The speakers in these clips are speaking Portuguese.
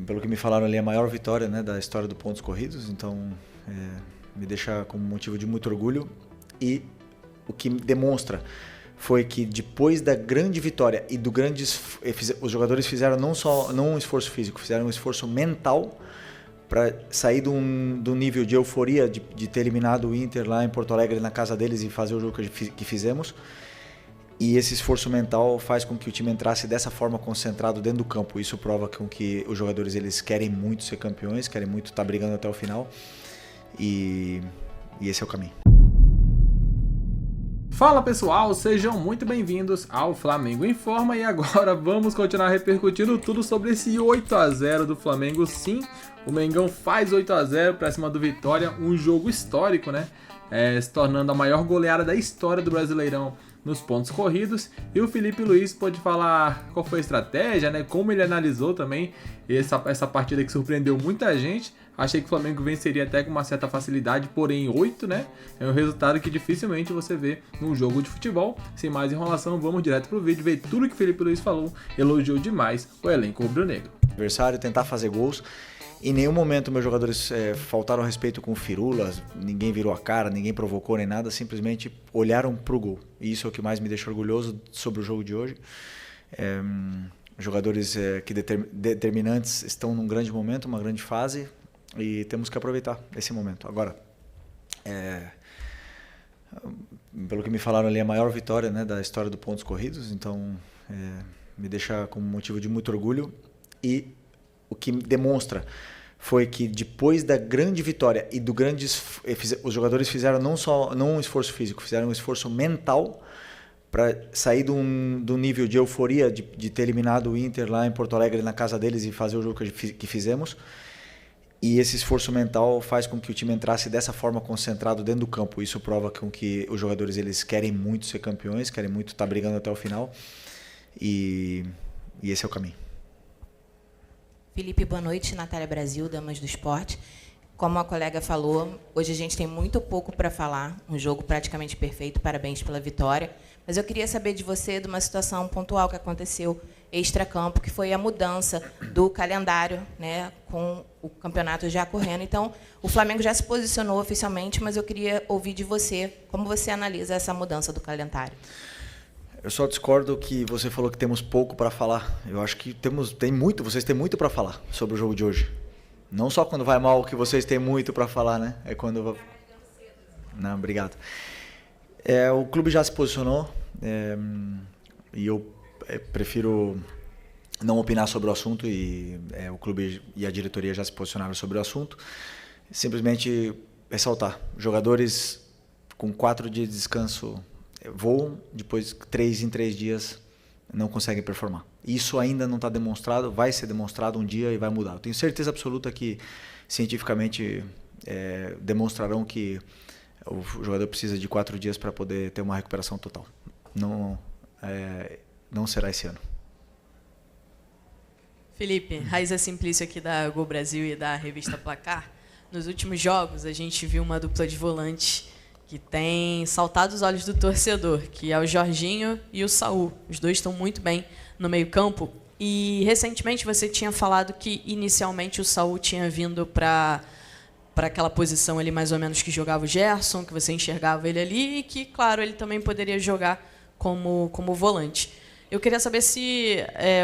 pelo que me falaram ali, a maior vitória, né, da história do pontos corridos, então me deixa com motivo de muito orgulho. E o que demonstra foi que depois da grande vitória e do grande os jogadores fizeram não um esforço físico, fizeram um esforço mental para sair do nível de euforia de ter eliminado o Inter lá em Porto Alegre na casa deles e fazer o jogo que fizemos. E esse esforço mental faz com que o time entrasse dessa forma concentrado dentro do campo. Isso prova com que os jogadores eles querem muito ser campeões, querem muito estar brigando até o final. E esse é o caminho. Fala pessoal, sejam muito bem-vindos ao Flamengo Informa e agora vamos continuar repercutindo tudo sobre esse 8-0 do Flamengo. Sim, o Mengão faz 8-0 para cima do Vitória, um jogo histórico, né? Se tornando a maior goleada da história do Brasileirão nos pontos corridos. E o Felipe Luiz pode falar qual foi a estratégia, né? Como ele analisou também essa partida que surpreendeu muita gente. Achei que o Flamengo venceria até com uma certa facilidade, porém 8, né? É um resultado que dificilmente você vê num jogo de futebol. Sem mais enrolação, vamos direto pro vídeo, ver tudo que o Felipe Luiz falou. Elogiou demais o elenco rubro-negro. Adversário, tentar fazer gols. Em nenhum momento meus jogadores faltaram respeito com firulas, ninguém virou a cara, ninguém provocou nem nada, simplesmente olharam pro gol. E isso é o que mais me deixa orgulhoso sobre o jogo de hoje. Jogadores determinantes estão num grande momento, uma grande fase, e temos que aproveitar esse momento. Agora, pelo que me falaram ali, a maior vitória, né, da história do pontos corridos, então me deixa com motivo de muito orgulho. E o que demonstra foi que depois da grande vitória e do grande os jogadores fizeram não um esforço físico, fizeram um esforço mental para sair do nível de euforia de ter eliminado o Inter lá em Porto Alegre na casa deles e fazer o jogo que fizemos. E esse esforço mental faz com que o time entrasse dessa forma concentrado dentro do campo. Isso prova com que os jogadores eles querem muito ser campeões, querem muito estar brigando até o final. E esse é o caminho. Felipe, boa noite. Natália Brasil, Damas do Esporte. Como a colega falou, hoje a gente tem muito pouco para falar, um jogo praticamente perfeito, parabéns pela vitória. Mas eu queria saber de você de uma situação pontual que aconteceu extracampo, que foi a mudança do calendário, né, com o campeonato já correndo. Então, o Flamengo já se posicionou oficialmente, mas eu queria ouvir de você como você analisa essa mudança do calendário. Eu só discordo que você falou que temos pouco para falar. Eu acho que vocês têm muito para falar sobre o jogo de hoje. Não só quando vai mal que vocês têm muito para falar, né? É quando... Não, obrigado. O clube já se posicionou e eu prefiro não opinar sobre o assunto e o clube e a diretoria já se posicionaram sobre o assunto. Simplesmente ressaltar, jogadores com 4 dias de descanso voam, depois 3 em 3 dias não conseguem performar. Isso ainda não está demonstrado, vai ser demonstrado um dia e vai mudar. Eu tenho certeza absoluta que cientificamente demonstrarão que o jogador precisa de 4 dias para poder ter uma recuperação total. Não será esse ano. Felipe, Raíza Simplício aqui da Gol Brasil e da revista Placar. Nos últimos jogos a gente viu uma dupla de volantes que tem saltado os olhos do torcedor, que é o Jorginho e o Saul. Os dois estão muito bem no meio-campo. E recentemente você tinha falado que inicialmente o Saul tinha vindo para aquela posição ali mais ou menos que jogava o Gerson, que você enxergava ele ali e que, claro, ele também poderia jogar como volante. Eu queria saber se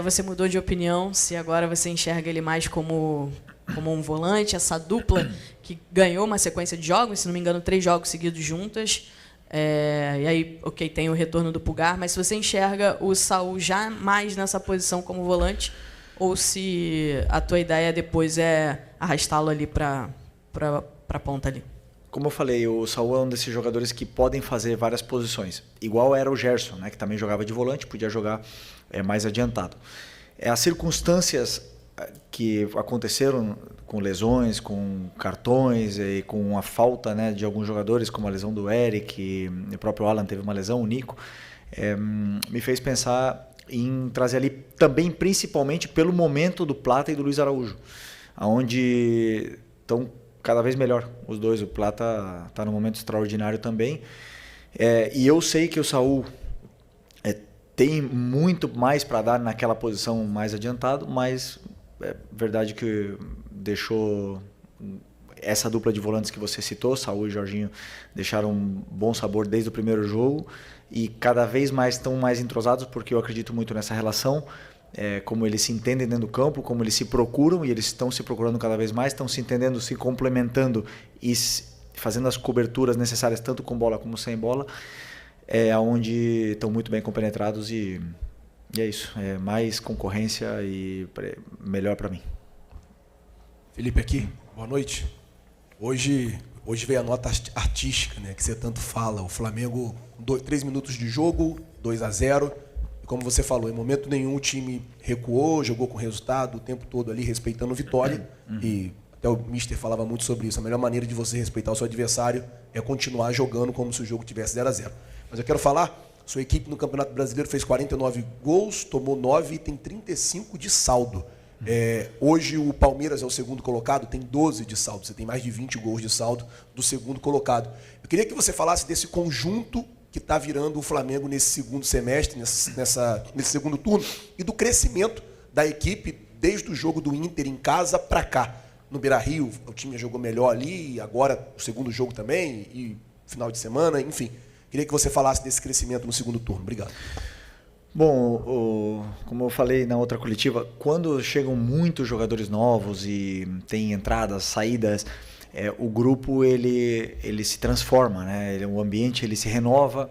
você mudou de opinião, se agora você enxerga ele mais como um volante, essa dupla que ganhou uma sequência de jogos, se não me engano, 3 jogos seguidos juntas. E aí, ok, tem o retorno do Pulgar, mas se você enxerga o Saul já mais nessa posição como volante, ou se a tua ideia depois é arrastá-lo ali para a ponta ali. Como eu falei, o Saul é um desses jogadores que podem fazer várias posições. Igual era o Gerson, né, que também jogava de volante, podia jogar mais adiantado. As circunstâncias que aconteceram com lesões, com cartões e com a falta, né, de alguns jogadores, como a lesão do Eric, o próprio Alan teve uma lesão, o Nico, me fez pensar em trazer ali também, principalmente pelo momento do Plata e do Luiz Araújo, onde estão cada vez melhor os dois. O Plata está num momento extraordinário também, e eu sei que o Saul tem muito mais para dar naquela posição mais adiantado, mas É verdade que deixou essa dupla de volantes que você citou, Saúl e Jorginho, deixaram um bom sabor desde o primeiro jogo e cada vez mais estão mais entrosados, porque eu acredito muito nessa relação, como eles se entendem dentro do campo, como eles se procuram, e eles estão se procurando cada vez mais, estão se entendendo, se complementando e fazendo as coberturas necessárias, tanto com bola como sem bola, onde estão muito bem compenetrados e é isso, mais concorrência e melhor para mim. Felipe aqui, boa noite. Hoje veio a nota artística, né, que você tanto fala. O Flamengo, 3 minutos de jogo, 2-0. E como você falou, em momento nenhum o time recuou, jogou com resultado o tempo todo ali, respeitando a vitória. E até o Mister falava muito sobre isso. A melhor maneira de você respeitar o seu adversário é continuar jogando como se o jogo tivesse 0-0. Mas eu quero falar, sua equipe no Campeonato Brasileiro fez 49 gols, tomou 9 e tem 35 de saldo. Hoje o Palmeiras é o segundo colocado, tem 12 de saldo. Você tem mais de 20 gols de saldo do segundo colocado. Eu queria que você falasse desse conjunto que está virando o Flamengo nesse segundo semestre, nesse segundo turno, e do crescimento da equipe desde o jogo do Inter em casa para cá. No Beira-Rio, o time já jogou melhor ali, e agora o segundo jogo também, e final de semana, enfim. Queria que você falasse desse crescimento no segundo turno. Obrigado. Bom, como eu falei na outra coletiva, quando chegam muitos jogadores novos e tem entradas, saídas, o grupo ele se transforma, né? O ambiente ele se renova.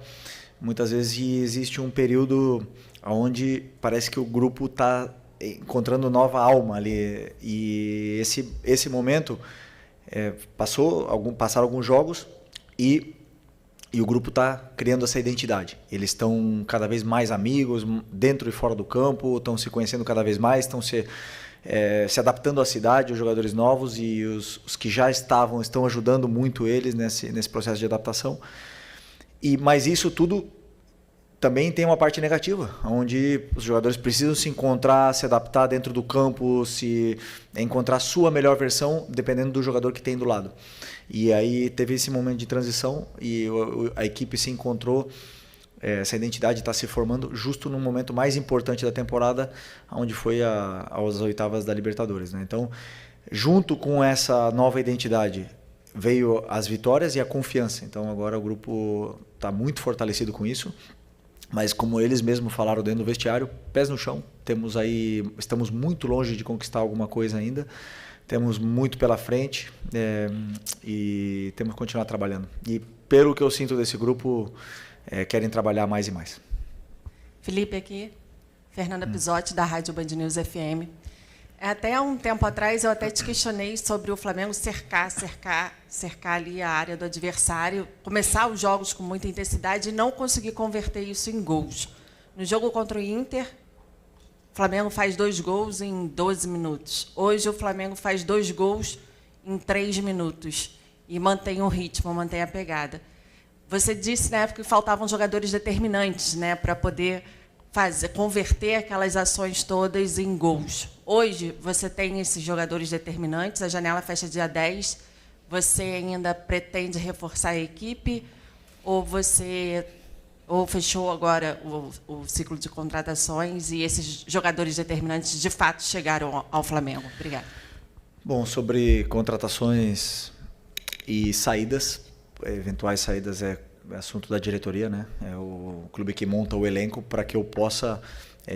Muitas vezes existe um período onde parece que o grupo está encontrando nova alma ali. E esse momento passaram alguns jogos e o grupo está criando essa identidade. Eles estão cada vez mais amigos, dentro e fora do campo, estão se conhecendo cada vez mais, estão se adaptando à cidade, os jogadores novos, e os que já estão ajudando muito eles nesse processo de adaptação. Mas isso tudo também tem uma parte negativa, onde os jogadores precisam se encontrar, se adaptar dentro do campo, encontrar a sua melhor versão, dependendo do jogador que tem do lado. E aí teve esse momento de transição e a equipe se encontrou, essa identidade está se formando justo no momento mais importante da temporada, onde foi às oitavas da Libertadores, né? Então, junto com essa nova identidade, veio as vitórias e a confiança. Então agora o grupo está muito fortalecido com isso. Mas como eles mesmos falaram dentro do vestiário, pés no chão, estamos muito longe de conquistar alguma coisa ainda, temos muito pela frente e temos que continuar trabalhando. E pelo que eu sinto desse grupo, querem trabalhar mais e mais. Felipe aqui, Fernanda Pisotti, da Rádio Band News FM. Até um tempo atrás eu até te questionei sobre o Flamengo cercar ali a área do adversário, começar os jogos com muita intensidade e não conseguir converter isso em gols. No jogo contra o Inter, o Flamengo faz 2 gols em 12 minutos. Hoje o Flamengo faz 2 gols em 3 minutos e mantém o ritmo, mantém a pegada. Você disse na época que faltavam jogadores determinantes, né, para poder converter aquelas ações todas em gols. Hoje, você tem esses jogadores determinantes, a janela fecha dia 10, você ainda pretende reforçar a equipe ou fechou agora o ciclo de contratações e esses jogadores determinantes de fato chegaram ao Flamengo? Obrigada. Bom, sobre contratações e saídas, eventuais saídas é assunto da diretoria, né? É o clube que monta o elenco para que eu possa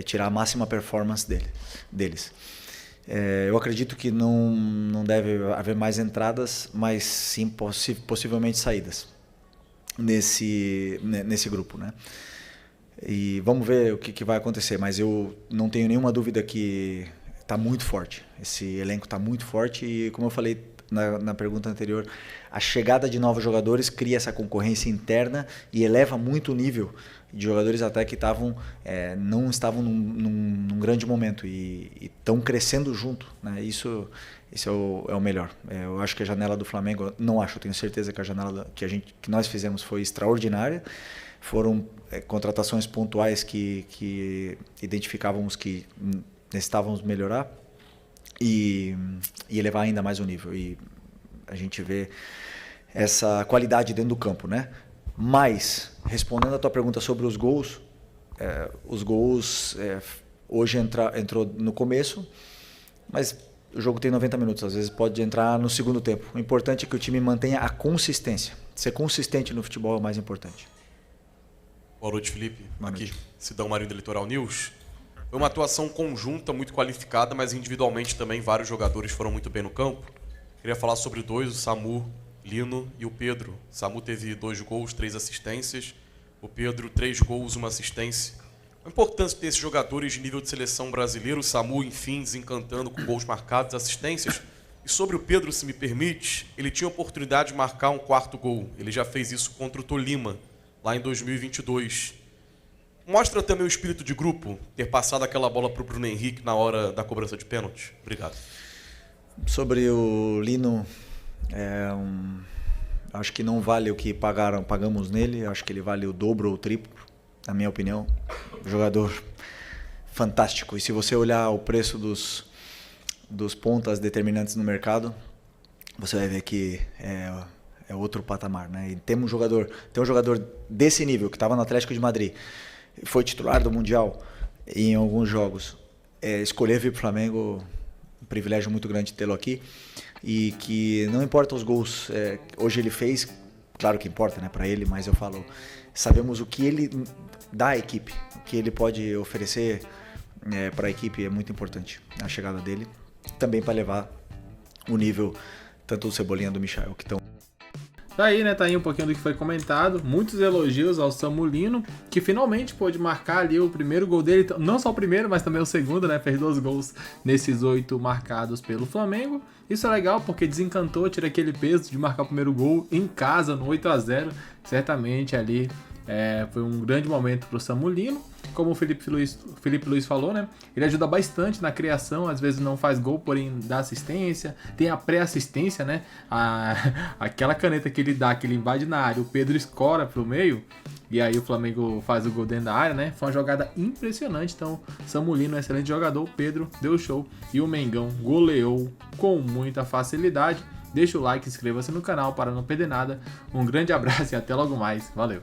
tirar a máxima performance deles. Eu acredito que não deve haver mais entradas, mas sim possivelmente saídas nesse grupo, né? E vamos ver o que vai acontecer, mas eu não tenho nenhuma dúvida que está muito forte. Esse elenco está muito forte e, como eu falei na pergunta anterior, a chegada de novos jogadores cria essa concorrência interna e eleva muito o nível de jogadores até que não estavam num grande momento e estão crescendo junto, né? Esse é o melhor. Eu acho que a janela do Flamengo, eu tenho certeza que a janela que nós fizemos foi extraordinária. Foram contratações pontuais que identificávamos que necessitávamos melhorar e elevar ainda mais o nível. E a gente vê essa qualidade dentro do campo, né? Mas, respondendo a tua pergunta sobre os gols hoje entrou no começo, Mas o jogo tem 90 minutos, às vezes pode entrar no segundo tempo. O importante é que o time mantenha a consistência. Ser consistente no futebol é o mais importante. Boa noite, Felipe. Boa Aqui, noite. Sidão Marinho do Litoral News. Foi uma atuação conjunta, muito qualificada, mas individualmente também vários jogadores foram muito bem no campo. Queria falar sobre dois, o Samu, Lino e o Pedro. O Samu teve 2 gols, 3 assistências. O Pedro, 3 gols, 1 assistência. A importância de ter esses jogadores de nível de seleção brasileiro. O Samu, enfim, desencantando com gols marcados, assistências. E sobre o Pedro, se me permite, ele tinha a oportunidade de marcar um 4º gol. Ele já fez isso contra o Tolima, lá em 2022. Mostra também o espírito de grupo, ter passado aquela bola para o Bruno Henrique na hora da cobrança de pênalti. Obrigado. Sobre o Lino, acho que não vale o que pagamos nele. Acho que ele vale o dobro ou o triplo, na minha opinião. Jogador fantástico. E se você olhar o preço dos pontas determinantes no mercado, você vai ver que é outro patamar, né? E tem um jogador desse nível, que estava no Atlético de Madrid, foi titular do Mundial em alguns jogos. Escolher vir para o Flamengo, um privilégio muito grande tê-lo aqui. E que não importa os gols, hoje ele fez, claro que importa, né, para ele, mas eu falo, sabemos o que ele dá à equipe, o que ele pode oferecer para a equipe é muito importante, a chegada dele, também para levar o nível tanto do Cebolinha do Michael, que estão... Tá aí, né? Tá aí um pouquinho do que foi comentado. Muitos elogios ao Samu Lino, que finalmente pôde marcar ali o primeiro gol dele. Não só o primeiro, mas também o segundo, né? Fez 2 gols nesses 8 marcados pelo Flamengo. Isso é legal porque desencantou, tira aquele peso de marcar o primeiro gol em casa, no 8-0. Certamente ali foi um grande momento pro Samu Lino. Como o Felipe Luiz falou, né? Ele ajuda bastante na criação, às vezes não faz gol, porém dá assistência. Tem a pré-assistência, né? Aquela caneta que ele dá, que ele invade na área, o Pedro escora pro meio, e aí o Flamengo faz o gol dentro da área, né? Foi uma jogada impressionante. Então, Samu Lino, um excelente jogador, o Pedro deu show e o Mengão goleou com muita facilidade. Deixa o like, inscreva-se no canal para não perder nada. Um grande abraço e até logo mais. Valeu!